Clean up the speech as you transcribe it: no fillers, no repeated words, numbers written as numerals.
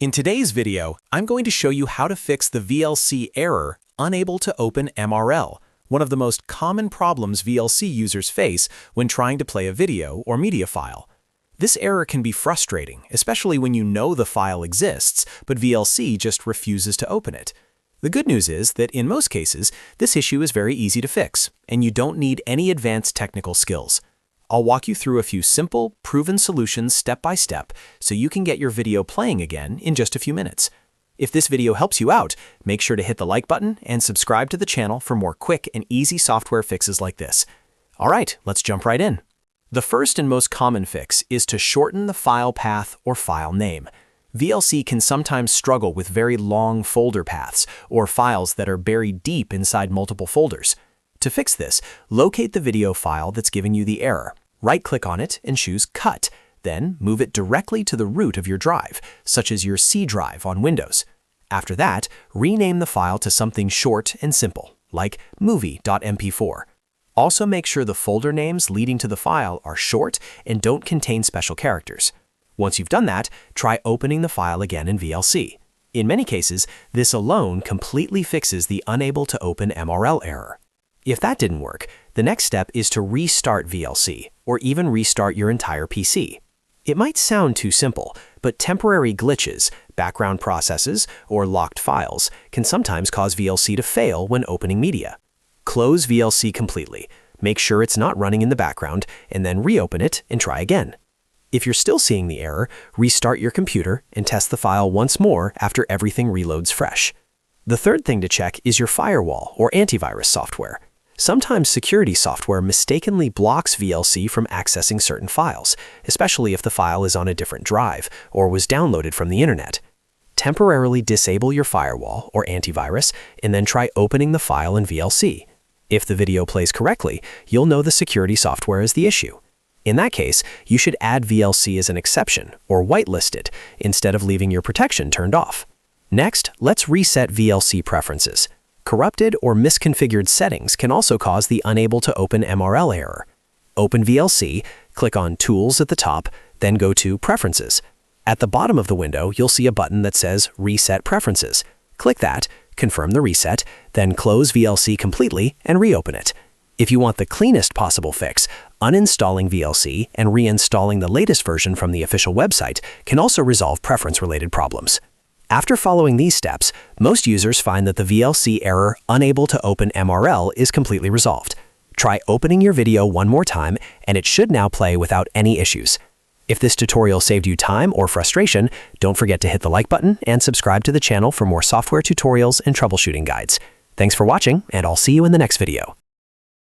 In today's video, I'm going to show you how to fix the VLC error, unable to open MRL, one of the most common problems VLC users face when trying to play a video or media file. This error can be frustrating, especially when you know the file exists, but VLC just refuses to open it. The good news is that in most cases, this issue is very easy to fix, and you don't need any advanced technical skills. I'll walk you through a few simple, proven solutions step by step so you can get your video playing again in just a few minutes. If this video helps you out, make sure to hit the like button and subscribe to the channel for more quick and easy software fixes like this. All right, let's jump right in. The first and most common fix is to shorten the file path or file name. VLC can sometimes struggle with very long folder paths or files that are buried deep inside multiple folders. To fix this, locate the video file that's giving you the error. Right-click on it and choose Cut. Then move it directly to the root of your drive, such as your C drive on Windows. After that, rename the file to something short and simple, like movie.mp4. Also make sure the folder names leading to the file are short and don't contain special characters. Once you've done that, try opening the file again in VLC. In many cases, this alone completely fixes the unable to open MRL error. If that didn't work, the next step is to restart VLC, or even restart your entire PC. It might sound too simple, but temporary glitches, background processes, or locked files can sometimes cause VLC to fail when opening media. Close VLC completely, make sure it's not running in the background, and then reopen it and try again. If you're still seeing the error, restart your computer and test the file once more after everything reloads fresh. The third thing to check is your firewall or antivirus software. Sometimes security software mistakenly blocks VLC from accessing certain files, especially if the file is on a different drive or was downloaded from the internet. Temporarily disable your firewall or antivirus and then try opening the file in VLC. If the video plays correctly, you'll know the security software is the issue. In that case, you should add VLC as an exception or whitelist it instead of leaving your protection turned off. Next, let's reset VLC preferences. Corrupted or misconfigured settings can also cause the unable to open MRL error. Open VLC, click on Tools at the top, then go to Preferences. At the bottom of the window, you'll see a button that says Reset Preferences. Click that, confirm the reset, then close VLC completely and reopen it. If you want the cleanest possible fix, uninstalling VLC and reinstalling the latest version from the official website can also resolve preference-related problems. After following these steps, most users find that the VLC error unable to open MRL is completely resolved. Try opening your video one more time and it should now play without any issues. If this tutorial saved you time or frustration, don't forget to hit the like button and subscribe to the channel for more software tutorials and troubleshooting guides. Thanks for watching, and I'll see you in the next video.